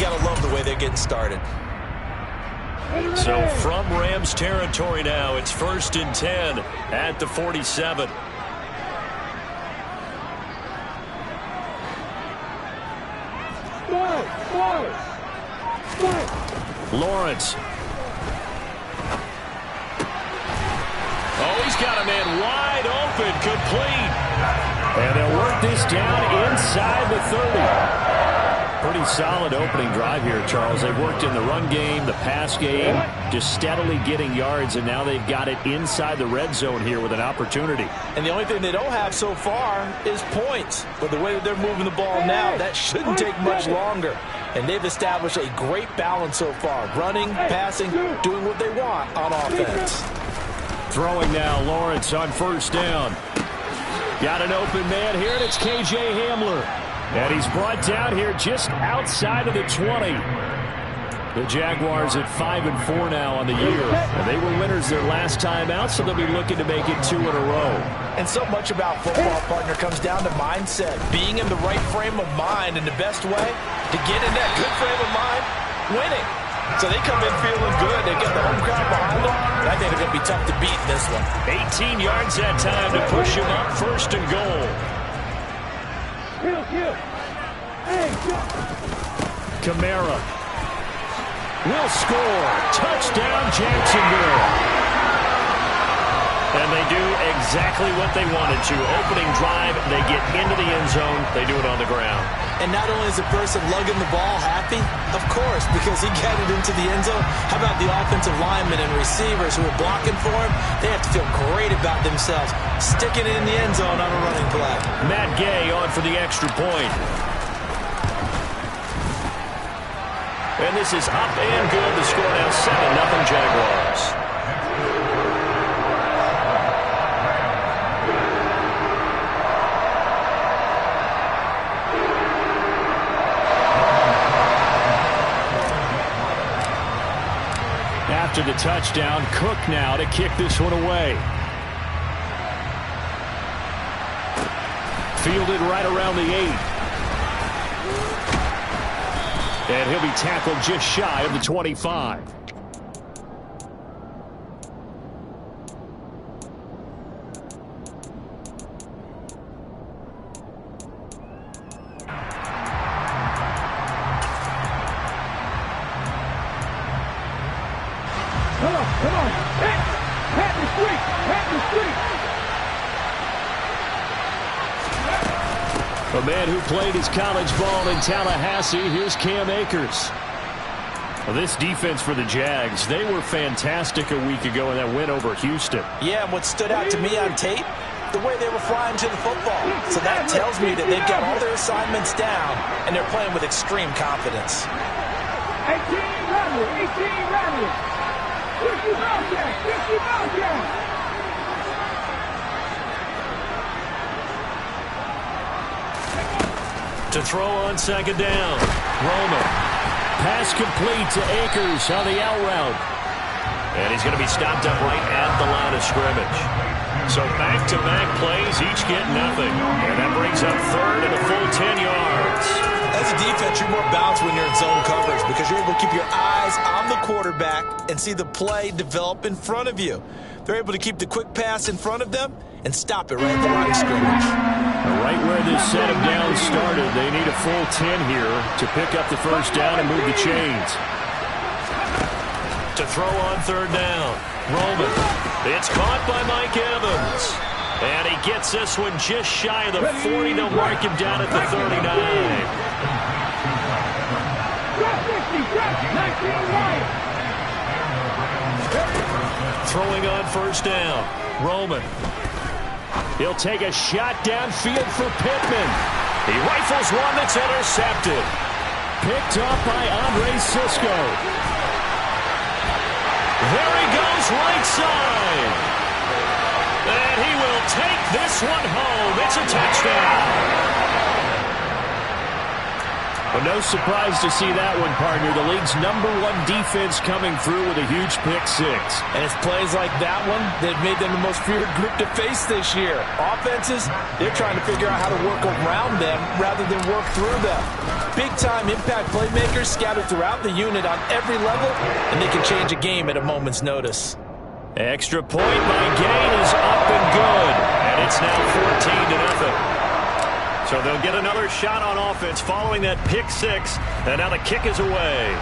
got to love the way they're getting started. So from Rams territory now, it's 1st and 10 at the 47. Lawrence. Oh, he's got a man wide open, complete. And they'll work this down inside the 30. Pretty solid opening drive here, Charles. They've worked in the run game, the pass game, just steadily getting yards, and now they've got it inside the red zone here with an opportunity. And the only thing they don't have so far is points. But the way that they're moving the ball now, that shouldn't take much longer. And they've established a great balance so far. Running, passing, doing what they want on offense. Throwing now, Lawrence on 1st down. Got an open man here, and it's K.J. Hamler. And he's brought down here just outside of the 20. The Jaguars at 5-4 now on the year. And they were winners their last time out, so they'll be looking to make it 2 in a row. And so much about football, partner, comes down to mindset. Being in the right frame of mind, and the best way to get in that good frame of mind, winning. So they come in feeling good. They get the home crowd behind them. And I think they're going to be tough to beat in this one. 18 yards that time to push him up 1st and goal. Kamara will score. Touchdown, Jacksonville. And they do exactly what they wanted to. Opening drive, they get into the end zone. They do it on the ground. And not only is the person lugging the ball happy, of course, because he got it into the end zone. How about the offensive linemen and receivers who are blocking for him? They have to feel great about themselves, sticking it in the end zone on a running play. Matt Gay on for the extra point. And this is up and good. The score now 7-0 Jaguars. After the touchdown, Cook now to kick this one away. Fielded right around the 8. And he'll be tackled just shy of the 25. Come on. Pat the street. A man who played his college ball in Tallahassee, here's Cam Akers. Well, this defense for the Jags, they were fantastic a week ago in that win over Houston. Yeah, and what stood out to me on tape, the way they were flying to the football. So that tells me that they've got all their assignments down, and they're playing with extreme confidence. 18 rattlers. 50 Bobcats. To throw on 2nd down. Roman. Pass complete to Akers on the out route. And he's going to be stopped up right at the line of scrimmage. So back-to-back plays, each get nothing. And that brings up 3rd and a full 10 yards. As a defense, you're more balanced when you're in zone coverage because you're able to keep your eyes on the quarterback and see the play develop in front of you. They're able to keep the quick pass in front of them and stop it right at the line of scrimmage. Right where this set of downs started, they need a full 10 here to pick up the 1st down and move the chains. To throw on 3rd down. Roman. It's caught by Mike Evans. And he gets this one just shy of the 40. They'll mark him down at the 39. Throwing on 1st down. Roman. He'll take a shot downfield for Pittman. He rifles one that's intercepted. Picked up by Andre Cisco. There he goes right side. And he will take this one home. It's a touchdown. Well, no surprise to see that one, partner. The league's #1 defense coming through with a huge pick-6. And it's plays like that one that made them the most feared group to face this year. Offenses, they're trying to figure out how to work around them rather than work through them. big-time impact playmakers scattered throughout the unit on every level, and they can change a game at a moment's notice. Extra point by Gain is up and good, and it's now 14-0. So they'll get another shot on offense following that pick six, and now the kick is away.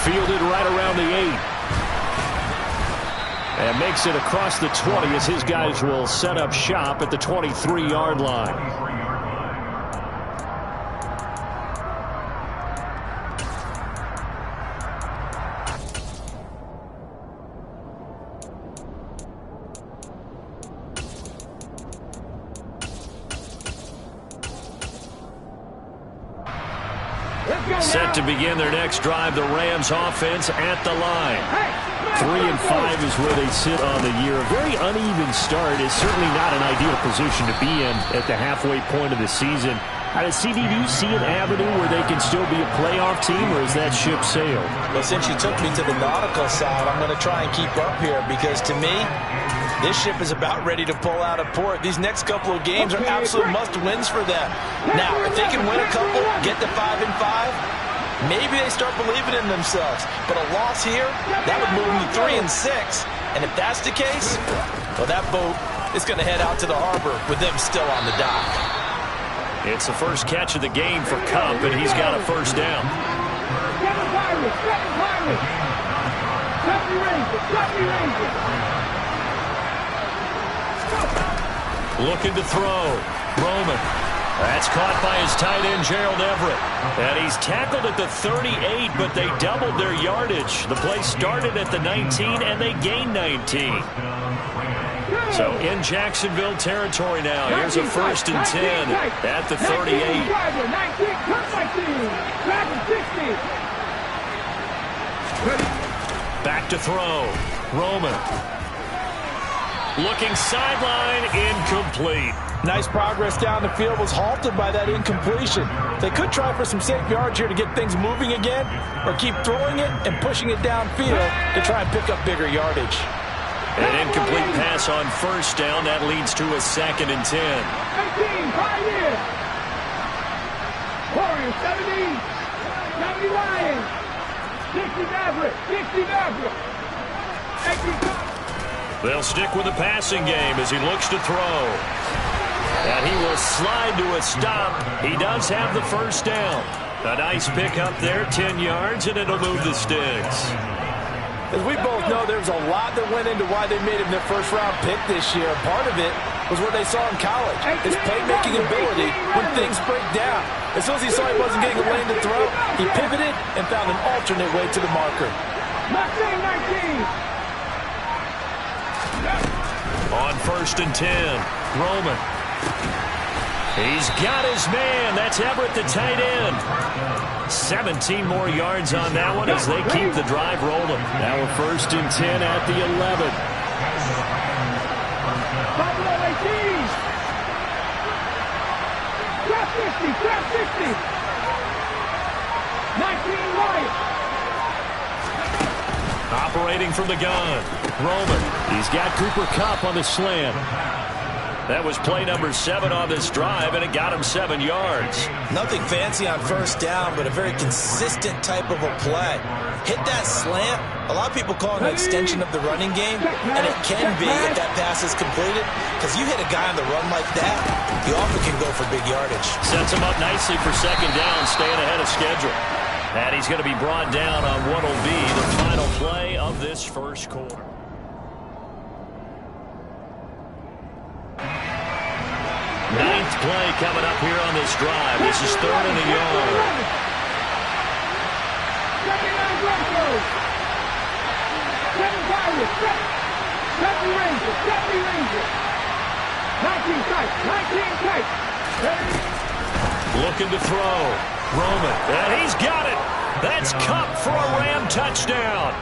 Fielded right around the 8. And makes it across the 20 as his guys will set up shop at the 23-yard line. Set to begin their next drive, the Rams offense at the line. 3-5 is where they sit on the year. A very uneven start is certainly not an ideal position to be in at the halfway point of the season. CD, do you see an avenue where they can still be a playoff team, or is that ship sailed? Well, since you took me to the nautical side, I'm going to try and keep up here because, to me, this ship is about ready to pull out of port. These next couple of games are absolute must-wins for them. Now, if they can win a couple, get to 5-5, maybe they start believing in themselves. But a loss here, that would move them to 3-6. And if that's the case, well, that boat is going to head out to the harbor with them still on the dock. It's the first catch of the game for Kupp, and he's got a first down. Looking to throw. Roman. That's caught by his tight end, Gerald Everett. And he's tackled at the 38, but they doubled their yardage. The play started at the 19, and they gained 19. So in Jacksonville territory now. Here's a 1st and 10 at the 38. Back to throw. Roman. Looking sideline, incomplete. Nice progress down the field, was halted by that incompletion. They could try for some safe yards here to get things moving again, or keep throwing it and pushing it downfield to try and pick up bigger yardage. An incomplete pass on 1st down. That leads to a 2nd and 10. 18, right in. Warriors, 70. 70 Lions. 60 Maverick. 60 Maverick. 18. They'll stick with the passing game as he looks to throw. And he will slide to a stop. He does have the 1st down. A nice pick up there, 10 yards, and it'll move the sticks. As we both know, there's a lot that went into why they made him their first-round pick this year. Part of it was what they saw in college, his playmaking ability when things break down. As soon as he saw he wasn't getting a lane to throw, he pivoted and found an alternate way to the marker. 19. On 1st and 10, Roman. He's got his man. That's Everett, the tight end. 17 more yards on that one as they keep the drive rolling. Now a 1st and 10 at the 11. Buffalo 18. Trap 50, trap 60. 19 Lions. Operating from the gun. Roman. He's got Cooper Kupp on the slant. That was play number 7 on this drive, and it got him 7 yards. Nothing fancy on 1st down, but a very consistent type of a play. Hit that slant. A lot of people call it an extension of the running game, and it can be if that pass is completed, because you hit a guy on the run like that, you often can go for big yardage. Sets him up nicely for 2nd down, staying ahead of schedule. And he's going to be brought down on what will be the final play of this first quarter. Ninth play coming up here on this drive. This is 3rd and a yard. 19 tight. Looking to throw. Roman. And he's got it. That's Kupp for a Ram touchdown.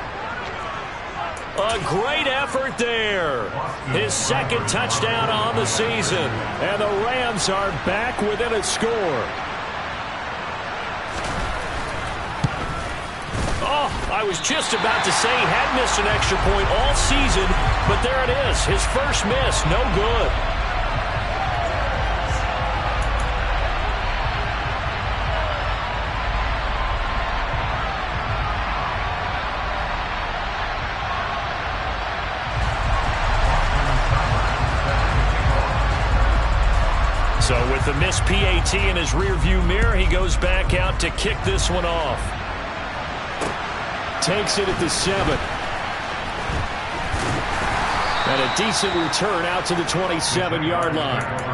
A great effort there. His 2nd touchdown on the season. And the Rams are back within a score. Oh, I was just about to say he had missed an extra point all season, but there it is. His first miss, no good. So with the missed PAT in his rearview mirror, he goes back out to kick this one off. Takes it at the 7. And a decent return out to the 27-yard line.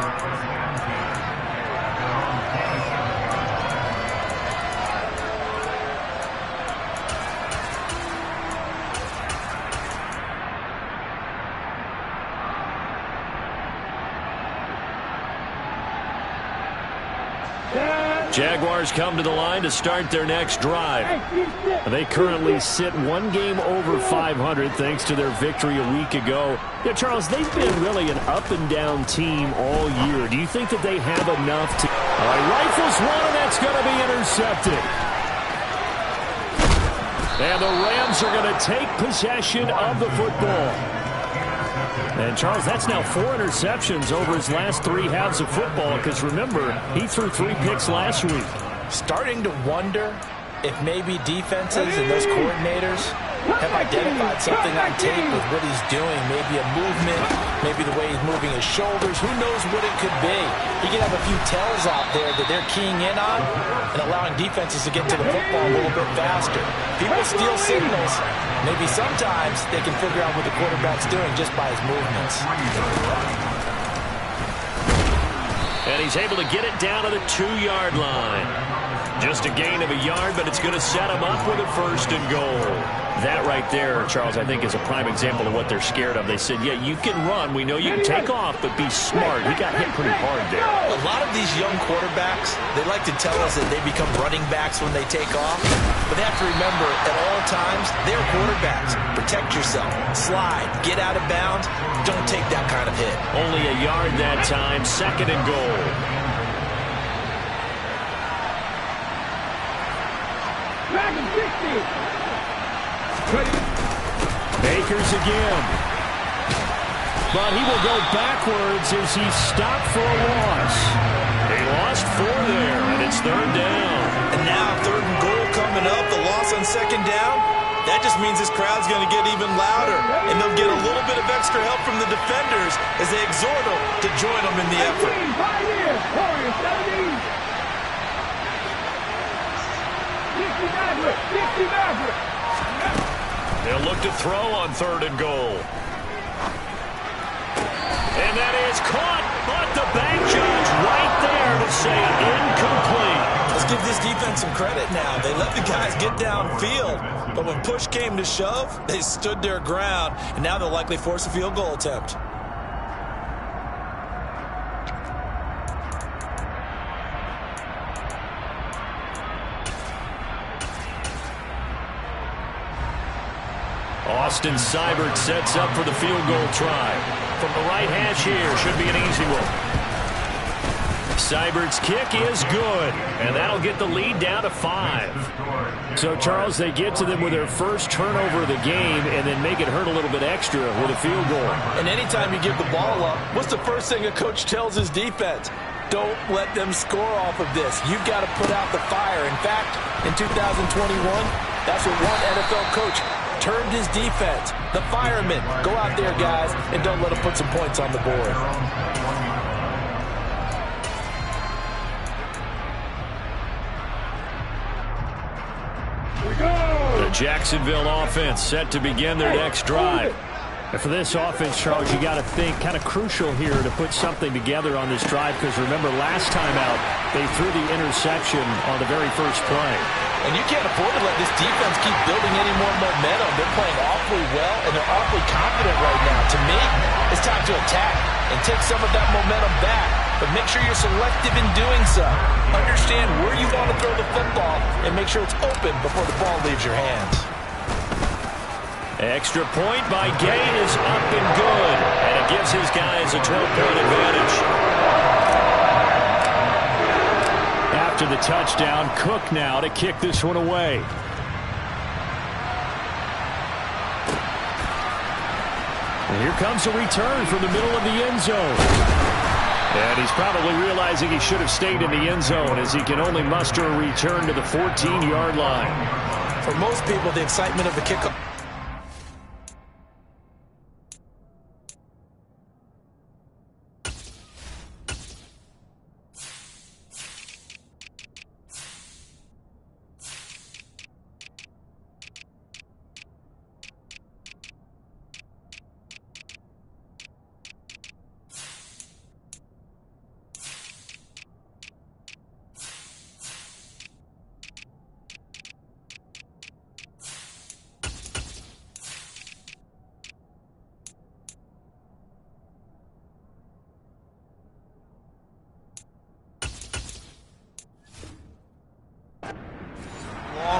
Jaguars come to the line to start their next drive. They currently sit one game over 500 thanks to their victory a week ago. Yeah, Charles, they've been really an up-and-down team all year. Do you think that they have enough to... rifles one, and that's going to be intercepted. And the Rams are going to take possession of the football. And, Charles, that's now 4 interceptions over his last 3 halves of football because, remember, he threw 3 picks last week. Starting to wonder if maybe defenses and those coordinators have identified something on tape with what he's doing. Maybe a movement, maybe the way he's moving his shoulders. Who knows what it could be? He could have a few tells out there that they're keying in on and allowing defenses to get to the football a little bit faster. People steal signals. Maybe sometimes they can figure out what the quarterback's doing just by his movements. And he's able to get it down to the 2-yard line. Just a gain of a yard, but it's going to set him up with a 1st and goal. That right there, Charles, I think is a prime example of what they're scared of. They said, yeah, you can run. We know you can take off, but be smart. He got hit pretty hard there. A lot of these young quarterbacks, they like to tell us that they become running backs when they take off. But they have to remember, at all times, they're quarterbacks. Protect yourself. Slide. Get out of bounds. Don't take that kind of hit. Only a yard that time. 2nd and goal. Akers again. But he will go backwards as he's stopped for a loss. They lost 4 there, and it's 3rd down. And now 3rd and goal coming up. The loss on 2nd down. That just means this crowd's going to get even louder. And they'll get a little bit of extra help from the defenders as they exhort them to join them in the effort. They'll look to throw on 3rd and goal. And that is caught, but the bank judge right there to say incomplete. Let's give this defense some credit now. They let the guys get downfield, but when push came to shove, they stood their ground, and now they'll likely force a field goal attempt. Austin Seibert sets up for the field goal try. From the right hash here, should be an easy one. Seibert's kick is good, and that'll get the lead down to 5. So, Charles, they get to them with their first turnover of the game and then make it hurt a little bit extra with a field goal. And anytime you give the ball up, what's the first thing a coach tells his defense? Don't let them score off of this. You've got to put out the fire. In fact, in 2021, that's what one NFL coach termed his defense. The firemen. Go out there, guys, and don't let them put some points on the board. The Jacksonville offense set to begin their next drive. And for this offense, Charles, you got to think kind of crucial here to put something together on this drive because remember last time out they threw the interception on the very first play. And you can't afford to let this defense keep building any more momentum. They're playing awfully well, and they're awfully confident right now. To me, it's time to attack and take some of that momentum back. But make sure you're selective in doing so. Understand where you want to throw the football and make sure it's open before the ball leaves your hands. Extra point by Gay is up and good. And it gives his guys a 12-point advantage. After the touchdown, Cook now to kick this one away. And here comes a return from the middle of the end zone. And he's probably realizing he should have stayed in the end zone as he can only muster a return to the 14-yard line. For most people, the excitement of the kickoff.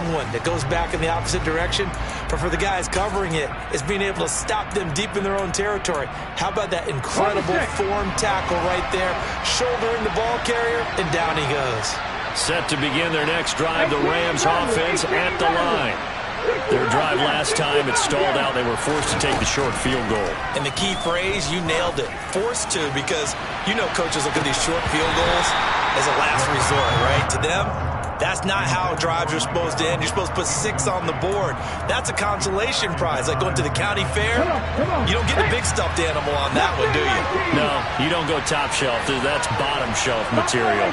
long one that goes back in the opposite direction. But for the guys covering it, it's being able to stop them deep in their own territory. How about that incredible form tackle right there? Shouldering the ball carrier, and down he goes. Set to begin their next drive, the Rams offense at the line. Their drive last time, it stalled out. They were forced to take the short field goal. And the key phrase, you nailed it. Forced to, because you know coaches look at these short field goals as a last resort, right? To them, that's not how drives are supposed to end. You're supposed to put 6 on the board. That's a consolation prize, like going to the county fair. You don't get a big stuffed animal on that one, do you? No, you don't go top shelf. That's bottom shelf material.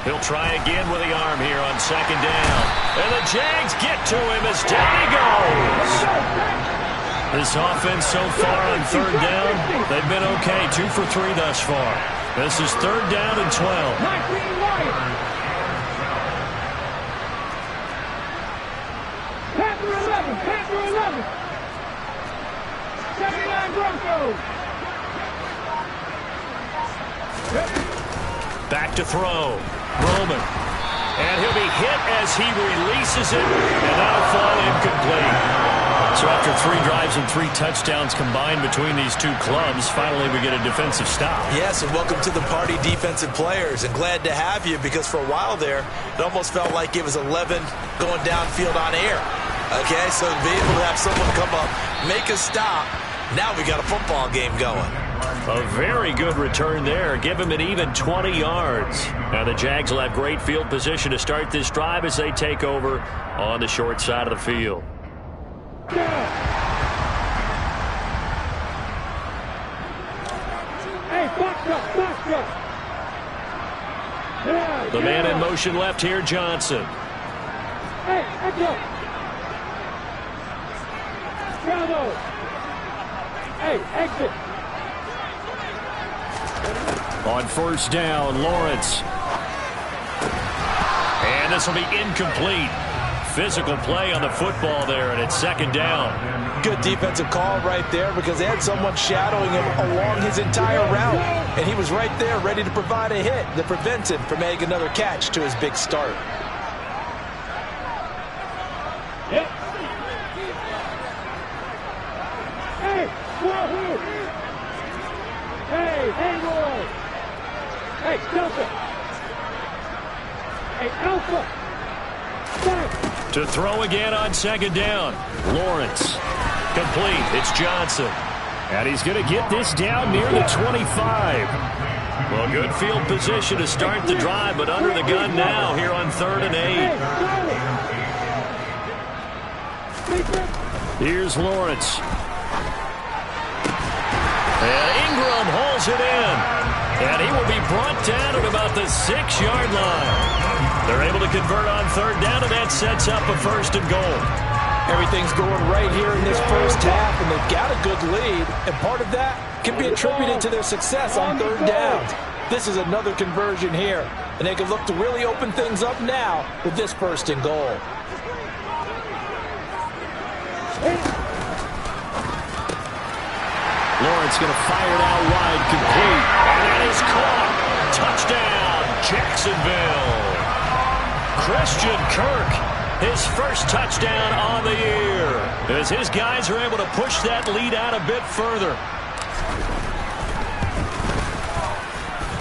He'll try again with the arm here on second down. And the Jags get to him as down he goes. This offense so far on third down, they've been okay. 2 for 3 thus far. This is third down and 12. Panther 11, Panther 11. 79 Broncos. Back to throw. Roman. And he'll be hit as he releases it, and that'll fall incomplete. So after 3 drives and 3 touchdowns combined between these two clubs, finally we get a defensive stop. Yes, and welcome to the party, defensive players. And glad to have you, because for a while there, it almost felt like it was 11 going downfield on air. Okay, so to be able to have someone come up, make a stop, now we got a football game going. A very good return there. Give him an even 20 yards. Now the Jags will have great field position to start this drive as they take over on the short side of the field. Hey, box up. The man in motion left here, Johnson. Hey, exit. Bravo. Hey, exit. On first down, Lawrence. And this will be incomplete. Physical play on the football there, and it's second down. Good defensive call right there, because they had someone shadowing him along his entire route. And he was right there ready to provide a hit that prevents him from making another catch to his big start. Yep. Hey, Wahoo! Hey, Roy! Hey, Delta! Hey, Alpha! Back! To throw again on second down. Lawrence. Complete. It's Johnson. And he's going to get this down near the 25. Well, good field position to start the drive, but under the gun now here on 3rd and 8. Here's Lawrence. And Ingram hauls it in. And he will be brought down at about the 6-yard line. They're able to convert on third down, and that sets up a 1st and goal. Everything's going right here in this first half, and they've got a good lead. And part of that can be attributed to their success on third downs. This is another conversion here, and they can look to really open things up now with this 1st and goal. Lawrence going to fire it out wide, complete. And that is caught. Touchdown, Jacksonville. Christian Kirk, his first touchdown on the year, as his guys are able to push that lead out a bit further.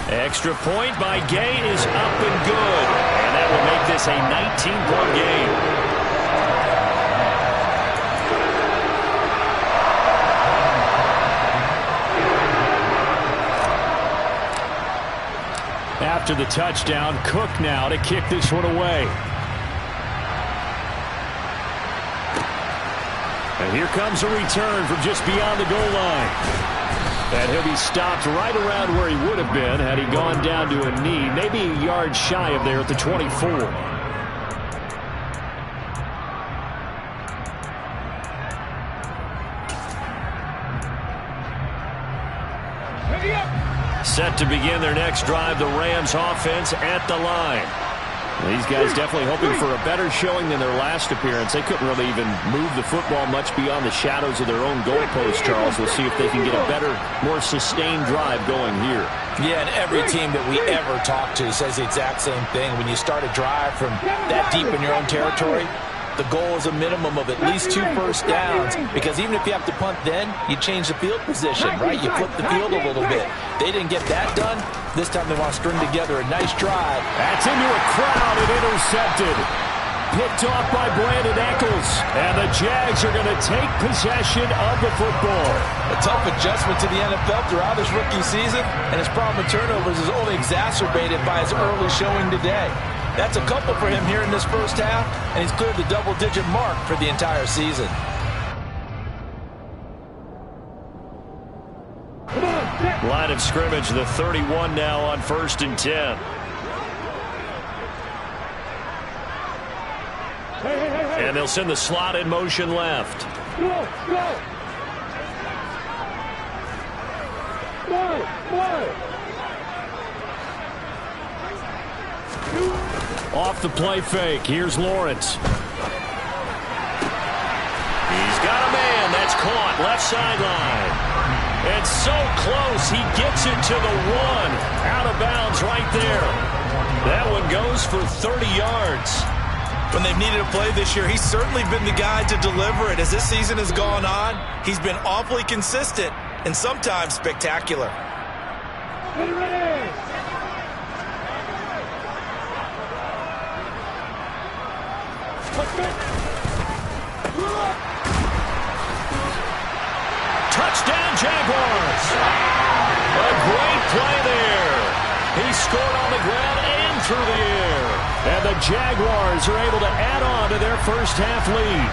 Extra point by Gay is up and good, and that will make this a 19-point game. After the touchdown, Cook now to kick this one away. And here comes a return from just beyond the goal line. And he'll be stopped right around where he would have been had he gone down to a knee, maybe a yard shy of there at the 24. Set to begin their next drive, the Rams offense at the line. These guys definitely hoping for a better showing than their last appearance. They couldn't really even move the football much beyond the shadows of their own goalpost, Charles. We'll see if they can get a better, more sustained drive going here. Yeah, and every team that we ever talk to says the exact same thing. When you start a drive from that deep in your own territory, the goal is a minimum of at least 2 first downs, because even if you have to punt then, you change the field position, right? You flip the field a little bit. They didn't get that done. This time they want to string together a nice drive. That's into a crowd and intercepted. Picked off by Brandon Echols. And the Jags are going to take possession of the football. A tough adjustment to the NFL throughout his rookie season, and his problem with turnovers is only exacerbated by his early showing today. That's a couple for him here in this first half, and he's cleared the double-digit mark for the entire season. Line of scrimmage, the 31 now on 1st and 10. And they'll send the slot in motion left. Go, go. Off the play fake. Here's Lawrence. He's got a man. That's caught. Left sideline. And so close. He gets it to the 1. Out of bounds right there. That one goes for 30 yards. When they've needed a play this year, he's certainly been the guy to deliver it. As this season has gone on, he's been awfully consistent and sometimes spectacular. Touchdown, Jaguars. A great play there. He scored on the ground and through the air. And the Jaguars are able to add on to their first half lead.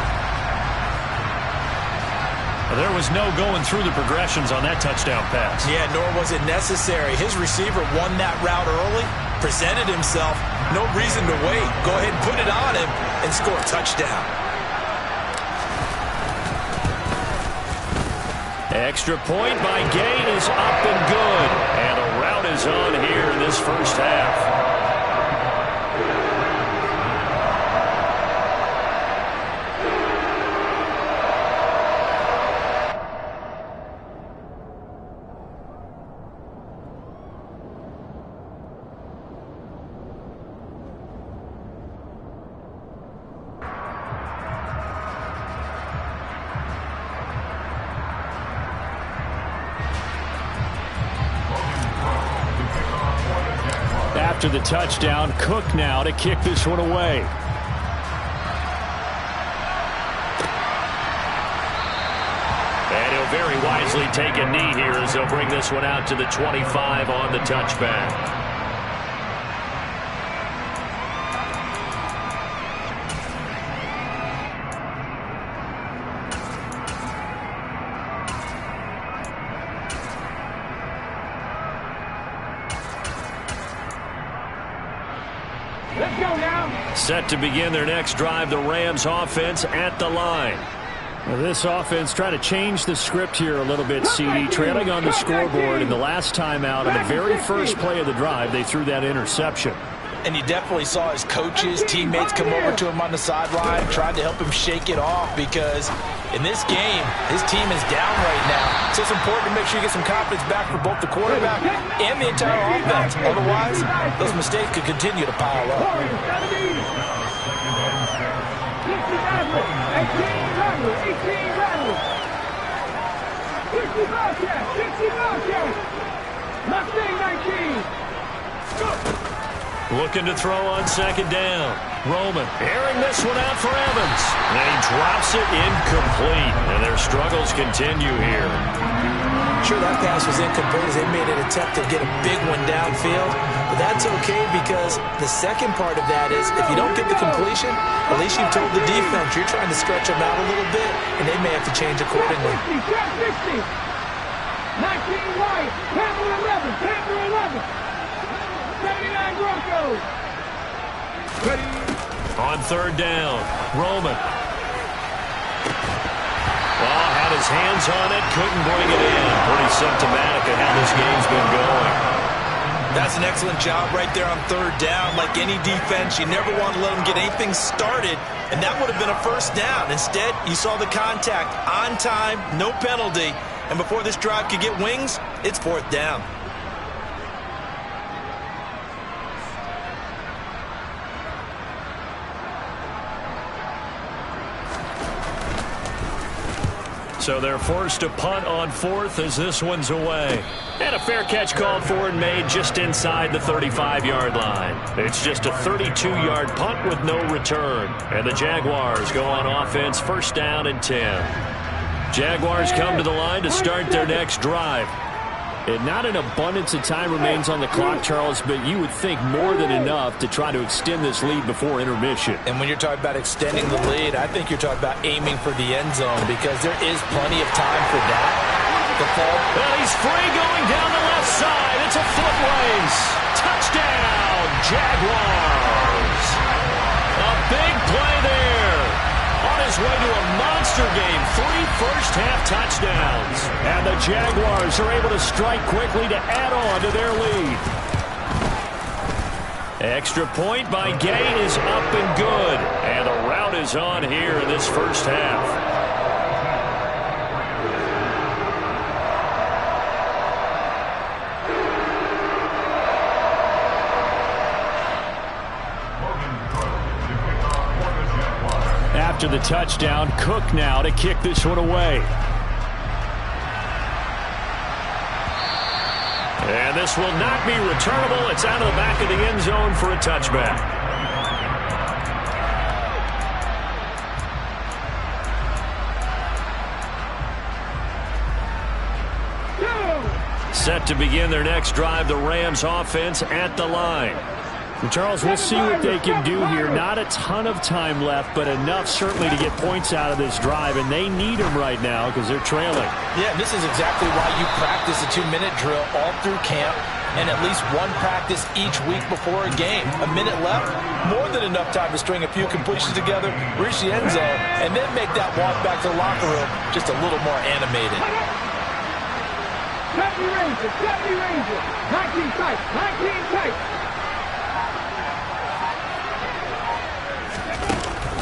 There was no going through the progressions on that touchdown pass. Yeah, nor was it necessary. His receiver won that route early, presented himself. No reason to wait. Go ahead and put it on him and score a touchdown. Extra point by Gain is up and good. And a route is on here in this first half. After the touchdown, Cook now to kick this one away. And he'll very wisely take a knee here as they'll bring this one out to the 25 on the touchback. Let's go now. Set to begin their next drive, the Rams offense at the line. Well, this offense trying to change the script here a little bit, CD. Trailing on the scoreboard in the last timeout on the very first play of the drive, they threw that interception. And you definitely saw his coaches, teammates come over to him on the sideline, tried to help him shake it off, because in this game, his team is down right now. So it's important to make sure you get some confidence back for both the quarterback and the entire offense. Otherwise, those mistakes could continue to pile up. Looking to throw on second down. Roman airing this one out for Evans. And he drops it incomplete. And their struggles continue here. Sure, that pass was incomplete as they made an attempt to get a big one downfield. But that's okay, because the second part of that is if you don't get the completion, at least you've told the defense you're trying to stretch them out a little bit, and they may have to change accordingly. 19 White, Panther 11, Panther 11. 79 Broncos. Ready. On third down, Roman. Well, had his hands on it, couldn't bring it in. Pretty symptomatic of how this game's been going. That's an excellent job right there on third down. Like any defense, you never want to let them get anything started, and that would have been a first down. Instead, you saw the contact on time, no penalty, and before this drive could get wings, it's fourth down. So they're forced to punt on fourth as this one's away. And a fair catch called for and made just inside the 35-yard line. It's just a 32-yard punt with no return. And the Jaguars go on offense, first down and 10. Jaguars come to the line to start their next drive. And not an abundance of time remains on the clock, Charles, but you would think more than enough to try to extend this lead before intermission. And when you're talking about extending the lead, I think you're talking about aiming for the end zone because there is plenty of time for that. Well, he's free going down the left side. It's a foot race. Touchdown, Jaguars. A big play there. On his way to a monster game, 3 first-half touchdowns. And the Jaguars are able to strike quickly to add on to their lead. Extra point by Gay is up and good. And the rout is on here in this first half. After the touchdown, Cook now to kick this one away. And this will not be returnable. It's out of the back of the end zone for a touchback. Set to begin their next drive, the Rams offense at the line. Charles, we'll see what they can do here. Not a ton of time left, but enough certainly to get points out of this drive, and they need them right now because they're trailing. Yeah, this is exactly why you practice a 2-minute drill all through camp and at least one practice each week before a game. A minute left, more than enough time to string a few completions together, reach the end zone, and then make that walk back to the locker room just a little more animated. 70 Rangers, 19 tight, 19 tight.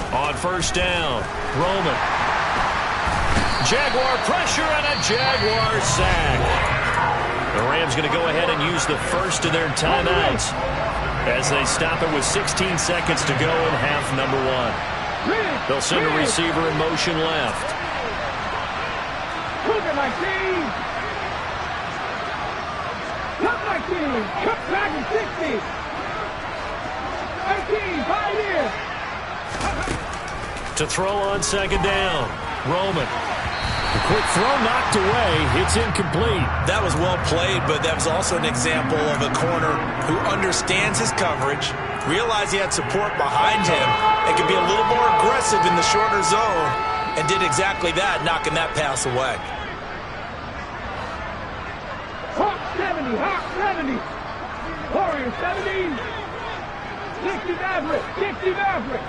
On first down, Roman. Jaguar pressure and a Jaguar sack. The Rams going to go ahead and use the first of their timeouts as they stop it with 16 seconds to go in half number 1. They'll send a receiver in motion left. Look at 19. Cut 19. Cut back in 60. 18, 5 here. To throw on second down, Roman. The quick throw knocked away. It's incomplete. That was well played, but that was also an example of a corner who understands his coverage, realized he had support behind him, and could be a little more aggressive in the shorter zone, and did exactly that, knocking that pass away. Hawk 70, Hawk 70. Warrior 70. 60 Maverick, 60 Maverick.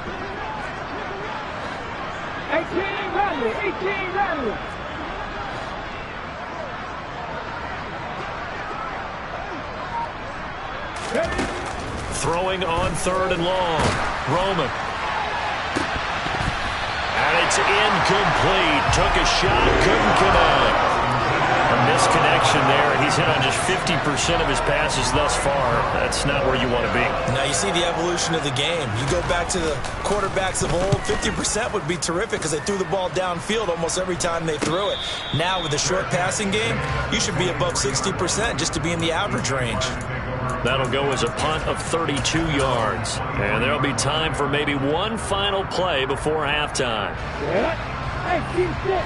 18 Radley, 18 Radley. Throwing on third and long. Roman. And it's incomplete. Took a shot, couldn't connect. A misconnection there. He's hit on just 50% of his passes thus far. That's not where you want to be. Now you see the evolution of the game. You go back to the quarterbacks of old, 50% would be terrific because they threw the ball downfield almost every time they threw it. Now with the short passing game, you should be above 60% just to be in the average range. That'll go as a punt of 32 yards. And there'll be time for maybe one final play before halftime. Hey, keep it.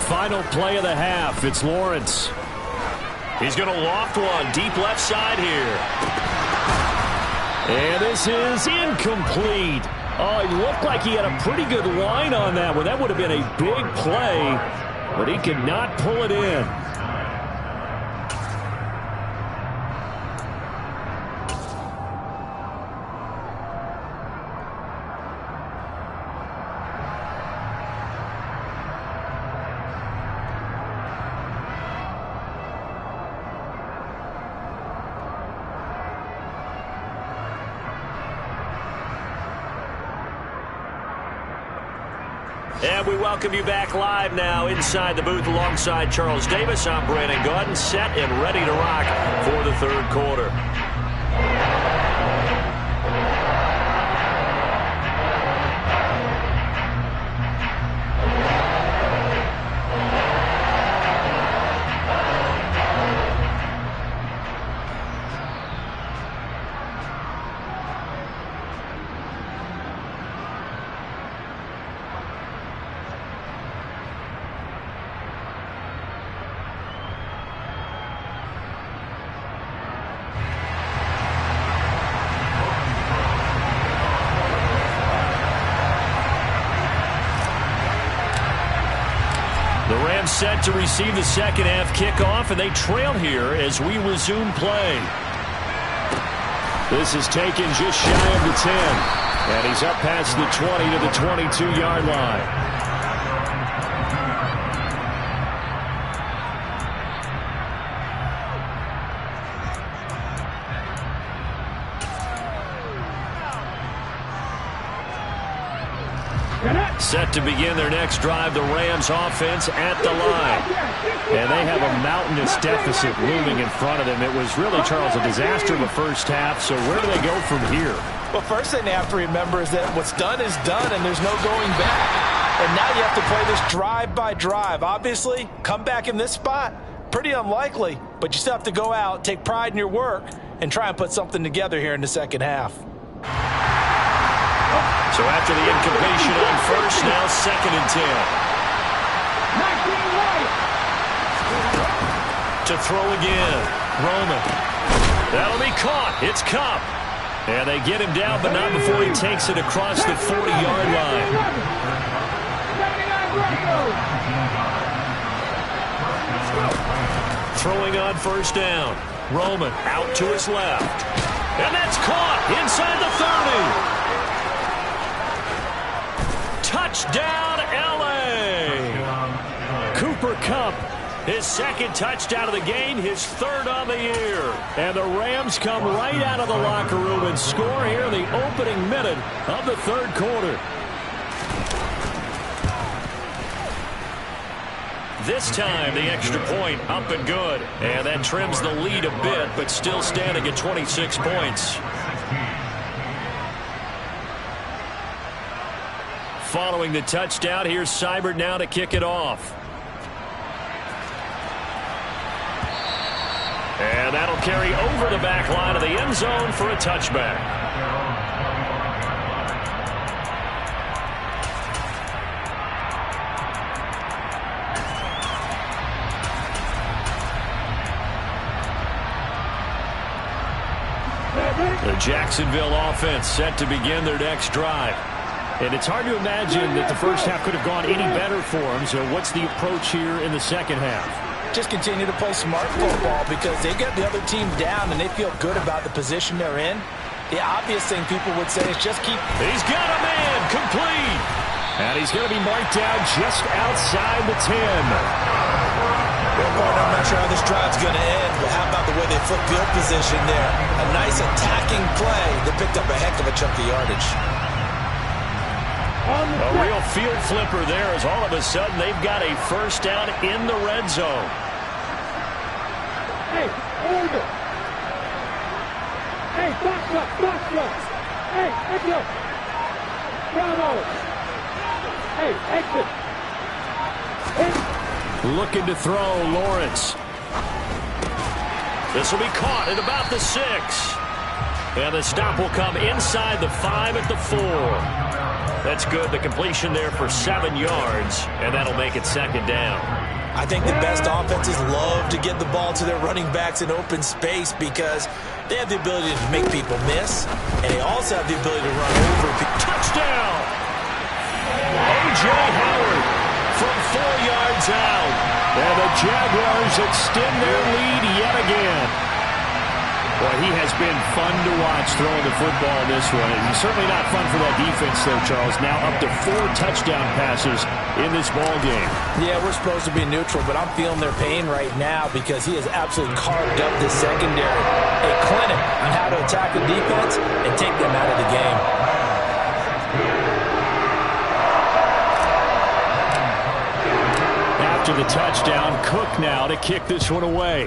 Final play of the half. It's Lawrence. He's going to loft one deep left side here. And this is incomplete. Oh, he looked like he had a pretty good line on that one. That would have been a big play, but he could not pull it in. And we welcome you back live now inside the booth alongside Charles Davis. I'm Brandon Gaudin, set and ready to rock for the third quarter. Set to receive the second half kickoff, and they trail here as we resume play. This is taken just shy of the 10, and he's up past the 20 to the 22-yard line. Set to begin their next drive, the Rams offense at the line. And they have a mountainous deficit looming in front of them. It was really, Charles, a disaster in the first half. So where do they go from here? Well, first thing they have to remember is that what's done is done, and there's no going back. And now you have to play this drive by drive. Obviously, come back in this spot, pretty unlikely. But you still have to go out, take pride in your work, and try and put something together here in the second half. So after the incompletion on first, now 2nd and 10. To throw again, Roman. That'll be caught. It's Kupp. And they get him down, but not before he takes it across the 40-yard line. Throwing on first down. Roman out to his left. And that's caught inside the 30. Touchdown, L.A. Cooper Kupp, his second touchdown of the game, his third on the year. And the Rams come right out of the locker room and score here in the opening minute of the third quarter. This time, the extra point up and good. And that trims the lead a bit, but still standing at 26 points. Following the touchdown, here's Seibert now to kick it off. And that'll carry over the back line of the end zone for a touchback. The Jacksonville offense set to begin their next drive. And it's hard to imagine that the first half could have gone any better for them. So what's the approach here in the second half? Just continue to play smart football because they got the other team down and they feel good about the position they're in. The obvious thing people would say is just keep... He's got a man complete. And he's going to be marked down just outside the 10. Well, partner, I'm not sure how this drive's going to end, but how about the way they flip field position there? A nice attacking play that picked up a heck of a chunk of yardage. A real field flipper there as all of a sudden they've got a first down in the red zone. Hey, hold it. Hey, box up. Hey, exit. Bravo. Hey, exit. Looking to throw, Lawrence. This will be caught at about the 6. And the stop will come inside the 5 at the 4. That's good. The completion there for 7 yards, and that'll make it second down. I think the best offenses love to get the ball to their running backs in open space because they have the ability to make people miss, and they also have the ability to run over people. Touchdown! O.J. Howard from 4 yards out. And the Jaguars extend their lead yet again. Boy, he has been fun to watch throwing the football in this one. And he's certainly not fun for that defense, though, Charles. Now up to 4 touchdown passes in this ball game. Yeah, we're supposed to be neutral, but I'm feeling their pain right now because he has absolutely carved up this secondary. A clinic on how to attack the defense and take them out of the game. After the touchdown, Cook now to kick this one away.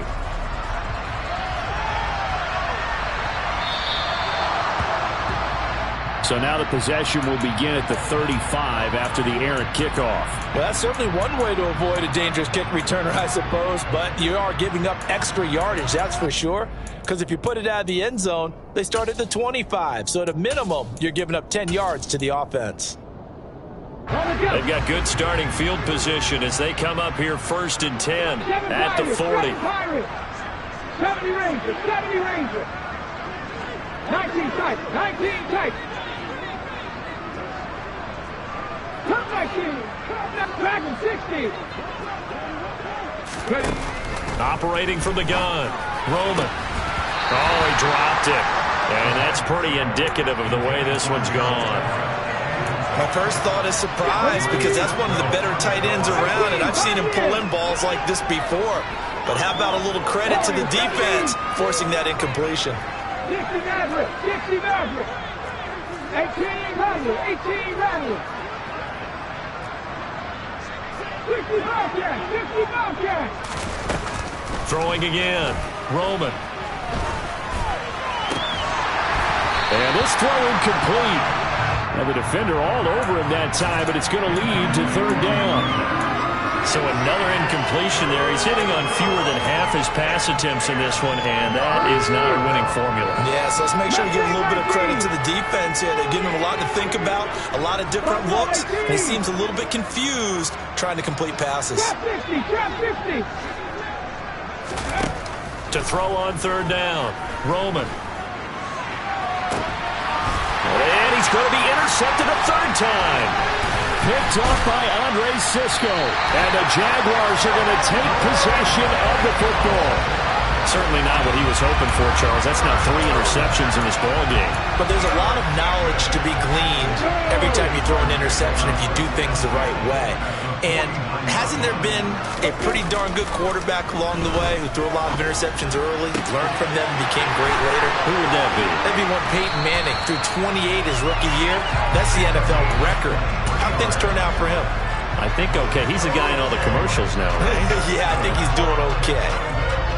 So now the possession will begin at the 35 after the errant kickoff. Well, that's certainly one way to avoid a dangerous kick returner, I suppose, but you are giving up extra yardage, that's for sure. Because if you put it out of the end zone, they start at the 25. So at a minimum, you're giving up 10 yards to the offense. They've got good starting field position as they come up here 1st and 10 at the 40. 70 Ranger, 70 Ranger. 19 tight, 19 tight. Come back here. Back in 60. Ready. Operating from the gun. Roman. Oh, he dropped it. And that's pretty indicative of the way this one's gone. My first thought is surprise because that's one of the better tight ends around, and I've seen him pull in balls like this before. But how about a little credit to the defense forcing that incompletion? 60 Maverick, 60 Maverick. 18 Maverick, 18 Maverick. 60 Bobcat, 60 Bobcat. Throwing again. Roman. And this throw incomplete. Now the defender all over him that time, but it's going to lead to 3rd down. So another incompletion there. He's hitting on fewer than half his pass attempts in this one, and that is not a winning formula. Yeah, so let's make sure we give a little bit of credit to the defense here. They're giving him a lot to think about, a lot of different looks, and he seems a little bit confused trying to complete passes. Trap 50, trap 50. To throw on 3rd down. Roman. And he's going to be intercepted a 3rd time. Picked off by Andre Cisco. And the Jaguars are going to take possession of the football. Certainly not what he was hoping for, Charles. That's now 3 interceptions in this ball game. But there's a lot of knowledge to be gleaned every time you throw an interception if you do things the right way. And hasn't there been a pretty darn good quarterback along the way who threw a lot of interceptions early, learned from them, and became great later? Who would that be? That'd be one Peyton Manning. Threw 28 his rookie year. That's the NFL record. How'd things turn out for him? I think okay. He's the guy in all the commercials now, right? Yeah, I think he's doing okay.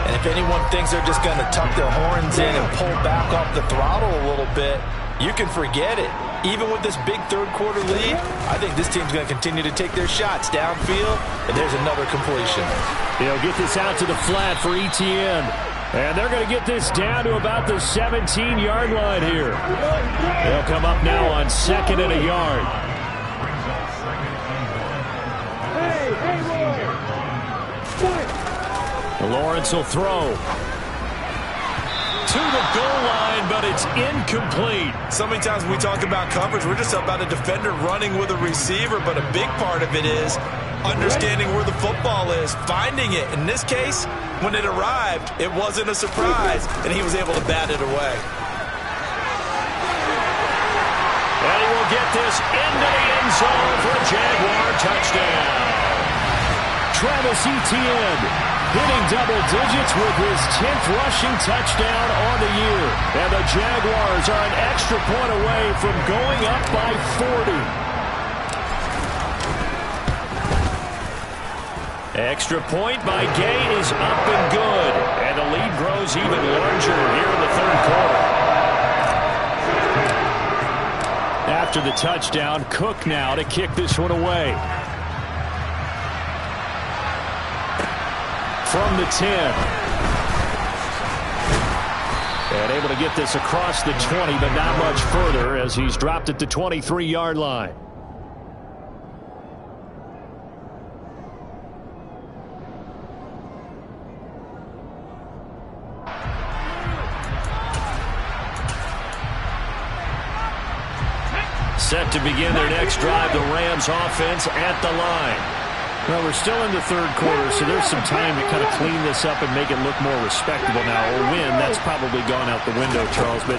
And if anyone thinks they're just going to tuck their horns in and pull back off the throttle a little bit, you can forget it. Even with this big 3rd quarter lead, I think this team's going to continue to take their shots downfield, and there's another completion. He'll get this out to the flat for Etienne. And they're going to get this down to about the 17-yard line here. They'll come up now on 2nd and a yard. Lawrence will throw. To the goal line, but it's incomplete. So many times when we talk about coverage, we're just about a defender running with a receiver, but a big part of it is understanding where the football is, finding it. In this case, when it arrived, it wasn't a surprise, and he was able to bat it away. And he will get this into the end zone for a Jaguar touchdown. Travis Etienne hitting double digits with his 10th rushing touchdown on the year. And the Jaguars are an extra point away from going up by 40. Extra point by Gay is up and good. And the lead grows even larger here in the 3rd quarter. After the touchdown, Cook now to kick this one away. From the 10. And able to get this across the 20, but not much further as he's dropped at the 23-yard line. Set to begin their next drive, the Rams offense at the line. Well, we're still in the 3rd quarter, so there's some time to kind of clean this up and make it look more respectable now. Or win, that's probably gone out the window, Charles. But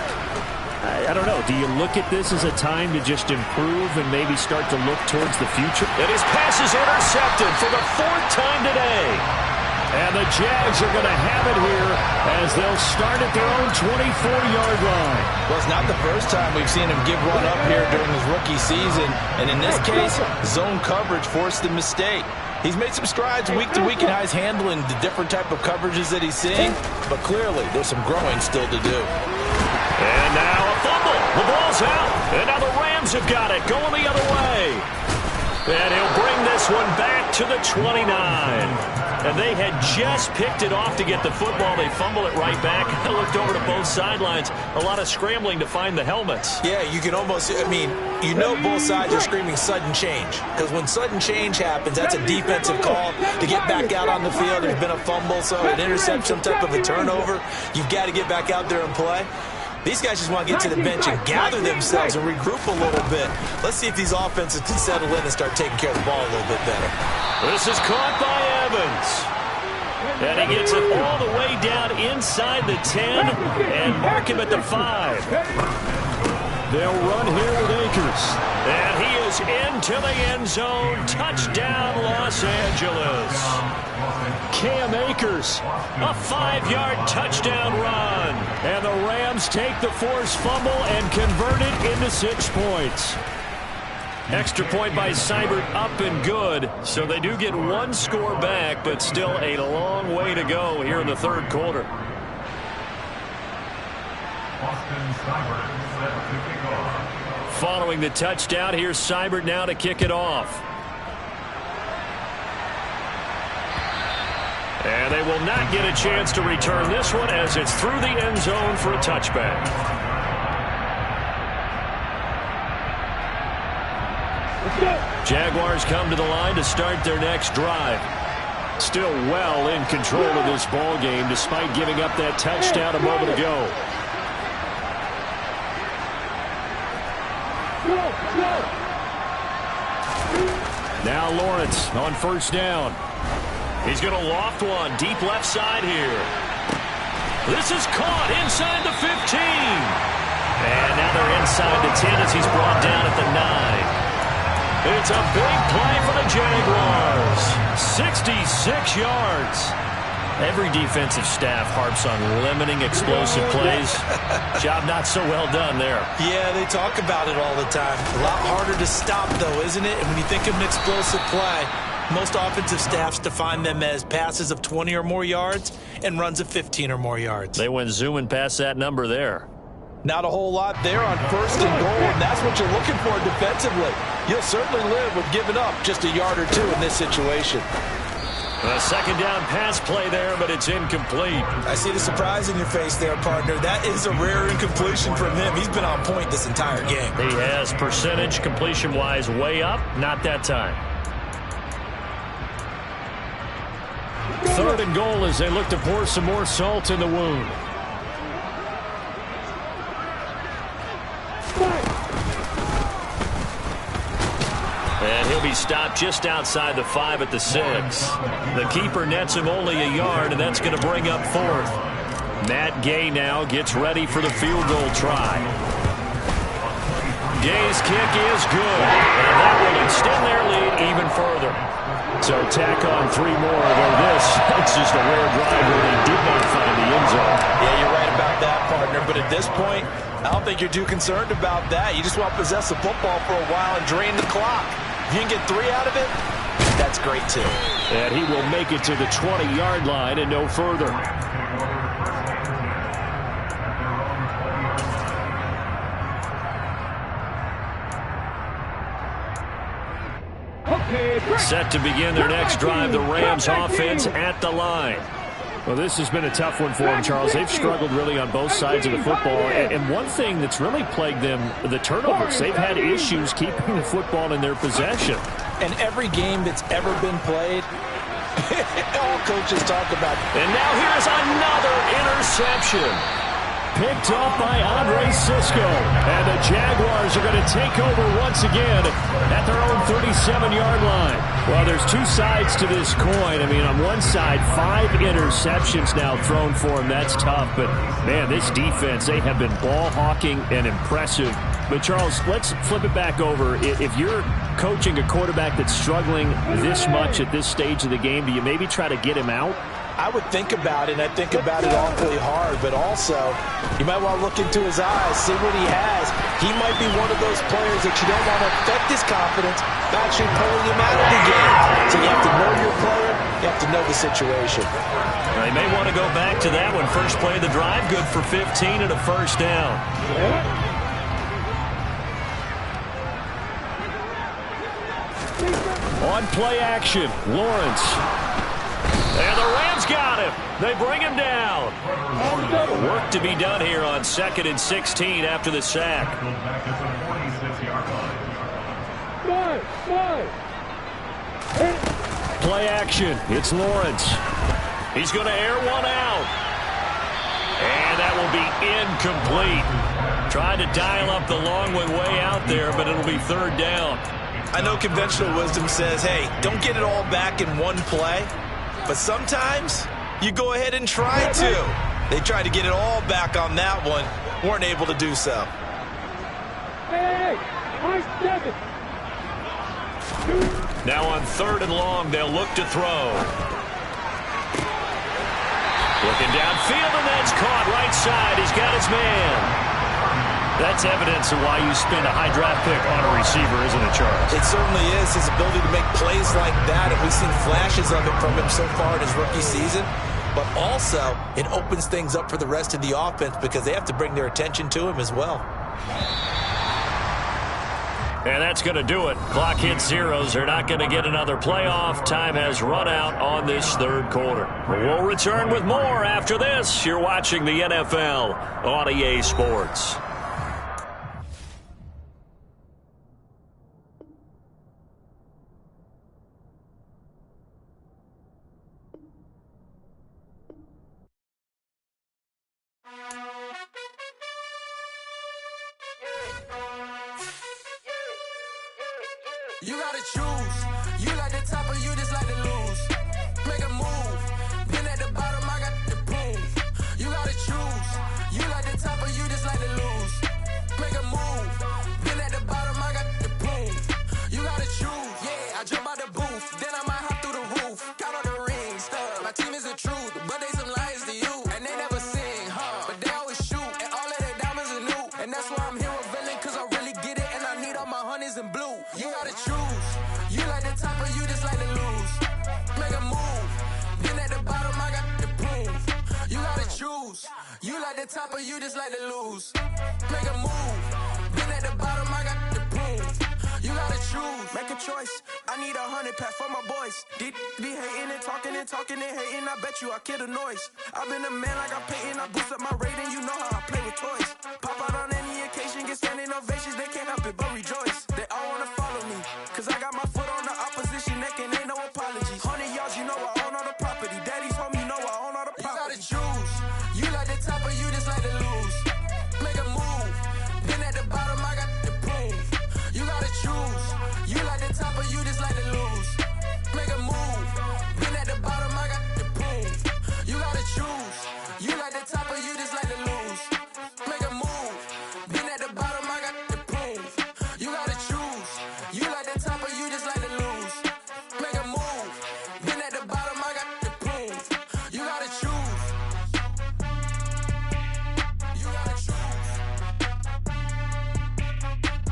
I don't know. Do you look at this as a time to just improve and maybe start to look towards the future? And his pass is intercepted for the 4th time today. And the Jags are going to have it here as they'll start at their own 24-yard line. Well, it's not the first time we've seen him give one up here during his rookie season. And in this case, zone coverage forced the mistake. He's made some strides week to week in how he's handling the different type of coverages that he's seeing, but clearly there's some growing still to do. And now a fumble. The ball's out. And now the Rams have got it, going the other way. And he'll bring this one back to the 29. And they had just picked it off to get the football. They fumble it right back. I looked over to both sidelines. A lot of scrambling to find the helmets. Yeah, you can almost, you know both sides are screaming sudden change. Because when sudden change happens, that's a defensive call to get back out on the field. There's been a fumble, so an interception, some type of a turnover. You've got to get back out there and play. These guys just want to get to the bench and gather themselves and regroup a little bit. Let's see if these offenses can settle in and start taking care of the ball a little bit better. This is caught by Evans. And he gets it all the way down inside the 10 and mark him at the 5. They'll run here with Akers. And he is into the end zone. Touchdown, Los Angeles. Cam Akers, a 5-yard touchdown run. And the Rams take the forced fumble and convert it into 6 points. Extra point by Seibert, up and good. So they do get one score back, but still a long way to go here in the third quarter. Following the touchdown, here's Seibert now to kick it off. And they will not get a chance to return this one as it's through the end zone for a touchback. Jaguars come to the line to start their next drive. Still well in control of this ball game despite giving up that touchdown a moment ago. Now Lawrence on first down. He's going to loft one deep left side here. This is caught inside the 15. And now they're inside the 10 as he's brought down at the 9. It's a big play for the Jaguars. 66 yards. Every defensive staff harps on limiting explosive plays. Job not so well done there. Yeah, they talk about it all the time. A lot harder to stop, though, isn't it? And when you think of an explosive play, most offensive staffs define them as passes of 20 or more yards and runs of 15 or more yards. They went zooming past that number there. Not a whole lot there on first and goal, and that's what you're looking for defensively. You'll certainly live with giving up just a yard or two in this situation. A second down pass play there, but it's incomplete. I see the surprise in your face there, partner. That is a rare incompletion from him. He's been on point this entire game. He has percentage completion-wise way up. Not that time. Third and goal as they look to pour some more salt in the wound. And he'll be stopped just outside the 5 at the 6. The keeper nets him only a yard, and that's going to bring up fourth. Matt Gay now gets ready for the field goal try. Gay's kick is good, and that will extend their lead even further. So tack on 3 more, though this, it's just a rare drive where they did not find the end zone. Yeah, you're right about that, partner, but at this point, I don't think you're too concerned about that. You just want to possess the football for a while and drain the clock. If you can get 3 out of it, that's great too. And he will make it to the 20-yard line and no further. Set to begin their next drive, the Rams offense at the line. Well, this has been a tough one for them, Charles. They've struggled really on both sides of the football. And one thing that's really plagued them, the turnovers. They've had issues keeping the football in their possession. And every game that's ever been played, all coaches talk about it. And now here's another interception. Picked up by Andre Cisco. And the Jaguars are going to take over once again at their own 37-yard line. Well, there's 2 sides to this coin. I mean, on one side, 5 interceptions now thrown for him. That's tough. But, man, this defense, they have been ball hawking and impressive. But, Charles, let's flip it back over. If you're coaching a quarterback that's struggling this much at this stage of the game, do you maybe try to get him out? I would think about it, and I think about it awfully hard, but also you might want to look into his eyes, see what he has. He might be one of those players that you don't want to affect his confidence by actually pulling him out of the game. So you have to know your player, you have to know the situation. They may want to go back to that one. First play of the drive, good for 15 and a first down. On play action, Lawrence. And the Rams got him. They bring him down. Work to be done here on 2nd and 16 after the sack. Play action. It's Lawrence. He's going to air one out. And that will be incomplete. Trying to dial up the long way out there, but it'll be 3rd down. I know conventional wisdom says, hey, don't get it all back in one play. But sometimes you go ahead and try to. They tried to get it all back on that one. Weren't able to do so. Now on 3rd and long, they'll look to throw. Looking downfield, and that's caught right side. He's got his man. That's evidence of why you spend a high draft pick on a receiver, isn't it, Charles? It certainly is. His ability to make plays like that, and we've seen flashes of it from him so far in his rookie season. But also, it opens things up for the rest of the offense because they have to bring their attention to him as well. And that's going to do it. Clock hits zeros. They're not going to get another playoff. Time has run out on this 3rd quarter. We'll return with more after this. You're watching the NFL on EA Sports. You gotta choose. You like the top or you just like to lose. Make a move. Been at the bottom, I got the proof. You gotta choose. You like the top or you just like to lose. Make a move. Been at the bottom, I got the proof. You gotta choose. Yeah, I jump out the booth. Then I might hop through the roof. Count all the rings. My team is the truth, but they some liars to you. And they never sing, but they always shoot. And all of their diamonds are new. And that's why I'm here revealing, cause I really get it. And I need all my honeys in blue. You gotta choose. You like the top or you just like to lose. Make a move. Been at the bottom, I got the proof. You gotta choose. You like the top or you just like to lose. Make a move. Been at the bottom, I got the proof. You gotta choose. Make a choice. I need 100 pack for my boys. Be hating and talking and hating. I bet you I kill the noise. I've been a man like I'm Peyton. I boost up my rating. You know how I play with toys. Pop out on any occasion, get standing ovations. They can't help it but rejoice. They all wanna follow me, cause I got my foot on the opposition neck and ain't no apologies. 100 yards, you know I own all the property. Daddy's home, you know I own all the property. You gotta choose. You like the top or you just like to lose. Make a move. Been at the bottom, I got the proof. You gotta choose. You like the top or you just like to lose. Make a move. Been at the bottom, I got the proof. You gotta choose. You like the top or you just like to lose. Make a move. Been at the bottom, I got the proof. You gotta choose. You like the top or you just like to lose. Make a move. Been at the bottom, I got the proof. You gotta choose. You gotta choose.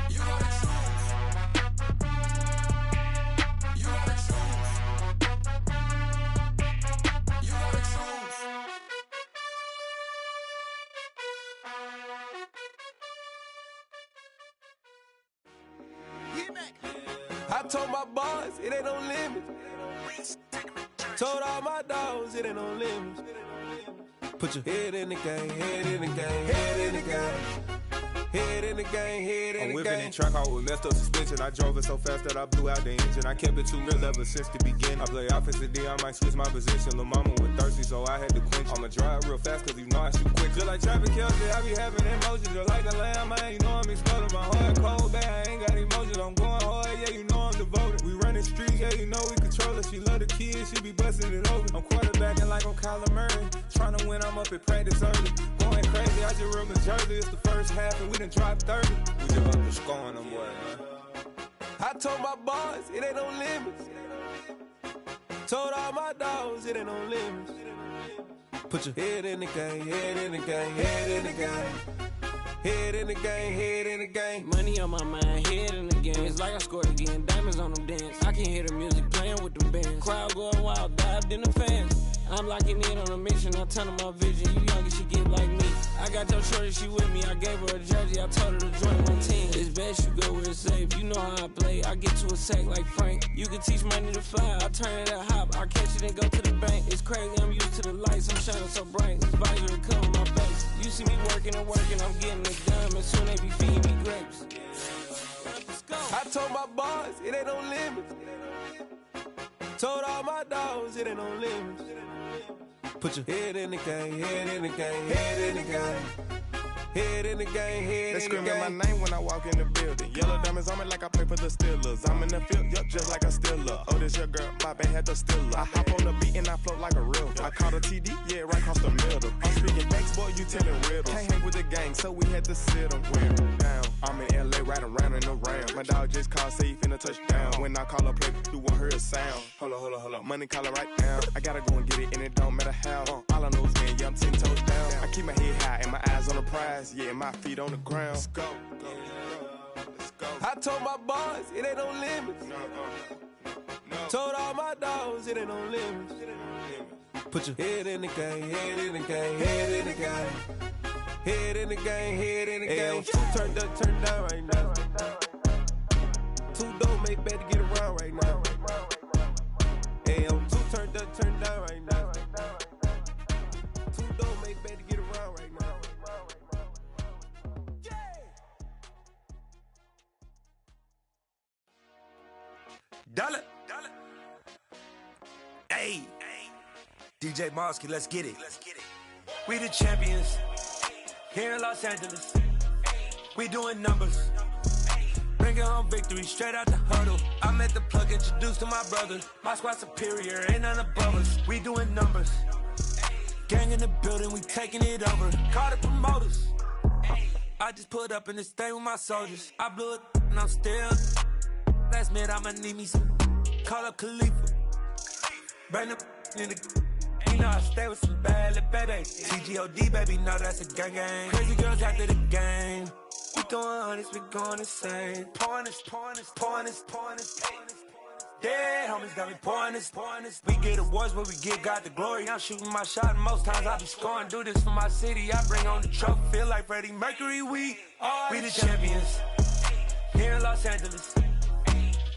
You gotta choose. You gotta choose. You gotta choose. I told my boys it ain't no limits. Told all my dogs it ain't no limits. Put your head in the game, head in the game, head in the game. Head in the game, head in the game. I'm whipping in track out with messed up suspension. I drove it so fast that I blew out the engine. I kept it too real ever since the beginning. I play offensive D, I might switch my position. Lil' mama was thirsty, so I had to quench. I'ma drive real fast, cause you know I shoot quick. Just like Travis Kelce, I be having emotions. Just like the lamb, man, you know I'm exploding. My heart cold, bad, I ain't got emotions. I'm going hard, yeah, you know I'm devoted. We running streets, yeah, you know we control it. She love the kids, she be busting it over. I'm quarterbacking like I'm Kyler Murray. Trying to win, I'm up at practice early. Going crazy, I just rub the jersey. It's the first half, and we done dropped 30. We just up to scoring them, boy, man. I told my boys, it ain't no limits. Told all my dogs, it ain't no limits. Put your head in the game, head in the game, head in the game. Head in the game, head in the game. Money on my mind, head in the game. It's like I scored again, diamonds on them dance. I can hear the music playing with them bands. Crowd going wild, dived in the fans. I'm locking in on a mission, I turn on my vision. You young and she get like me. I got your shorty, she with me. I gave her a jersey, I told her to join my team. It's best you go where it's safe. You know how I play. I get to a sack like Frank. You can teach money to fly. I turn it at hop. I catch it and go to the bank. It's crazy, I'm used to the lights. I'm shining so bright. This visor come in my face. You see me working and working. I'm getting it done. And soon they be feeding me grapes. I told my boys, it ain't no limits. Told all my dogs, it ain't no limits. Put your head in the game, head in the game, head in the game. Head in the game, head in the game. They screaming my name when I walk in the building. Yellow diamonds on me like I play for the Steelers. I'm in the field, yup, just like a Steeler. Oh, this your girl, my bad had the Steeler. I hop on the beat and I float like a river. I caught a TD, yeah, right across the middle. I'm speaking thanks, boy, you telling riddles. Can't hang with the gang, so we had to sit them wear down. I'm in LA, riding around in the round. My dog just called, say he finna touch down. When I call a play, you won't hear a sound. Hold up, money call it right down. I gotta go and get it, and it don't matter how. All I know is man, yeah, I'm 10 toes down. I keep my head high and my eyes on the prize. Yeah, my feet on the ground. Let's go. Let's go. I told my boys, it ain't no limits. No. Told all my dogs, it ain't no limits. Put your head in the game, head in the game, head in the game. Head in the game, head in the game. Two turned up, turned down right now. Two dope make better get around right now. Two turned up, turned down right now. Two dope make better get around right now. Dollar. Hey. DJ Mosky, let's get it. We the champions here in Los Angeles. We doing numbers. Bringing home victory straight out the huddle. I'm at the plug, introduced to my brother. My squad superior, ain't none above us. We doing numbers. Gang in the building, we taking it over. Call the promoters. I just put up in this thing with my soldiers. I blew it and I'm still. Last minute, I'ma need me some. Call up Khalifa. Bring the in the. You know I stay with some bad little baby. TGOD, baby, know that's a gang gang. Crazy girls after the game. We going honest, we going insane. Pouring this. Dead homies got me pouring this. We get awards, but we get God the glory. I'm shooting my shot, and most times I be scoring. Do this for my city, I bring on the trophy. Feel like Freddie Mercury, we the champions. Here in Los Angeles,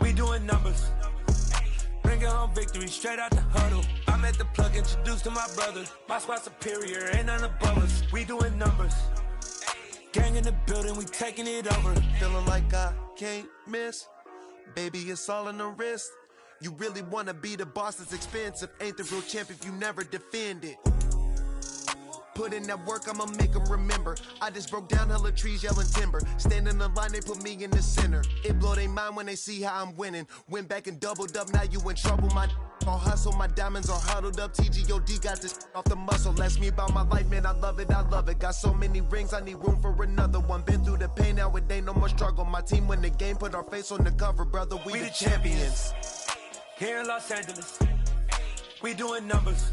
we doing numbers. Bringing home victory straight out the huddle. I'm at the plug, introduced to my brother. My squad superior, ain't none above us. We doing numbers. Gang in the building, we taking it over. Feeling like I can't miss. Baby, it's all in the wrist. You really wanna be the boss, it's expensive. Ain't the real champ if you never defend it. Put in that work, I'ma make them remember. I just broke down hella trees, yelling timber. Stand in the line, they put me in the center. It blow they mind when they see how I'm winning. Went back and doubled up, now you in trouble. My all hustle, my diamonds are huddled up. TGOD got this off the muscle. Ask me about my life, man, I love it. Got so many rings, I need room for another one. Been through the pain, now it ain't no more struggle. My team win the game, put our face on the cover, brother. We the champions. Here in Los Angeles, we doing numbers.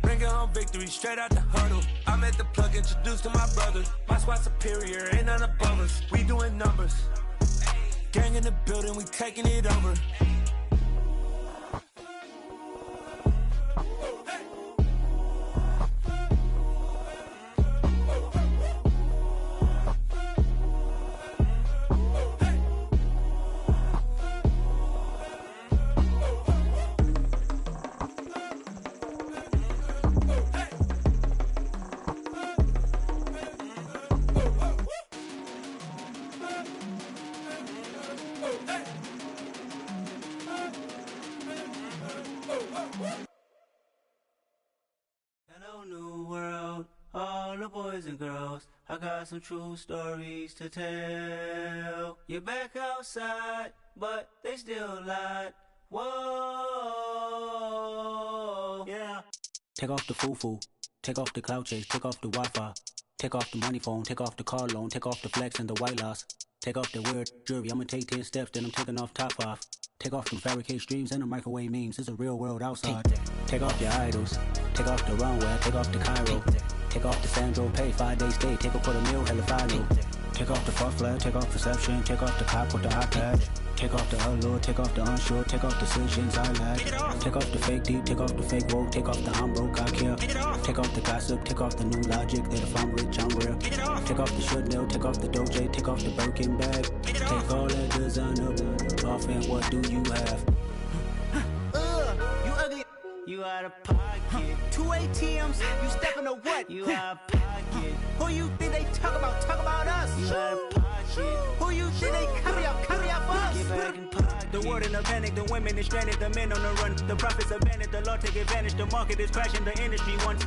Bringing home victory straight out the huddle. I'm at the plug, introduced to my brother. My squad superior, ain't none above us. We doing numbers. Gang in the building, we taking it over. Hello, new world, all the boys and girls. I got some true stories to tell. You're back outside, but they still lied. Whoa, yeah. Take off the foo-foo, take off the cloud chase, take off the Wi-Fi, take off the money phone, take off the car loan, take off the flex and the white loss. Take off the weird jewelry, I'ma take 10 steps, then I'm taking off top off. Take off them fabricate streams and the microwave memes, it's a real world outside. Take off your idols, take off the runway, take off the Cairo. Take off the Sandro pay, 5 days stay, take a quarter meal, hella final. Take off the fuck flag, take off perception, take off the cop with the iPad. Take off the allure, take off the unsure, take off decisions I lack. Take off the fake deep, take off the fake woke, take off the I'm broke, I care. Take off the gossip, take off the new logic, that if I'm rich, I'm real. Take off the Chanel, take off the Doja, take off the Birkin bag. Take all that designer off and what do you have? You ugly. You out of pocket. 2 ATMs, you stepping to what? You out of pocket. Who you think they talk about? Talk about us. You out of pocket. Who you think they carry out for us? Get back in pocket. The world in a panic, the women is stranded, the men on the run. The profits abandoned, the law take advantage. The market is crashing, the industry wants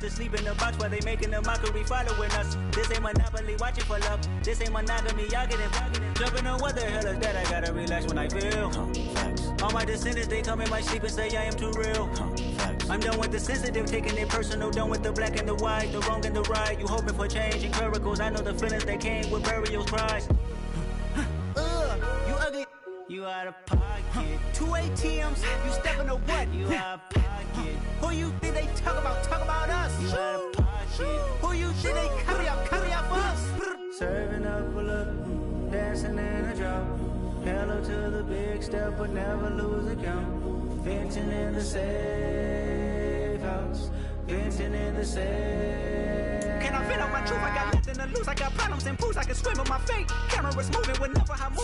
to sleep in the box while they making a mockery following us. This ain't Monopoly, watching for love. This ain't monogamy, y'all get it. Jumping on what the hell is that? I gotta relax when I feel. All my descendants, they come in my sleep and say I am too real. I'm done with the sensitive, taking it personal. Done with the black and the white, the wrong and the right. You hoping for change and miracles. I know the feelings that came with burial cries. You ugly. You out of pocket. 2 ATMs, you stepping to what? You out of pocket. Who you think they talk about? Talk about us. You out of pocket. Who you think they carry out for us? Serving up a look, dancing in a drop. Hello to the big step, but never lose a count. Venting in the safe house. Venting in the safe. Can I fit out my truth? I got nothing to lose. I got problems and booze. I can swim with my fate. Cameras moving whenever I move.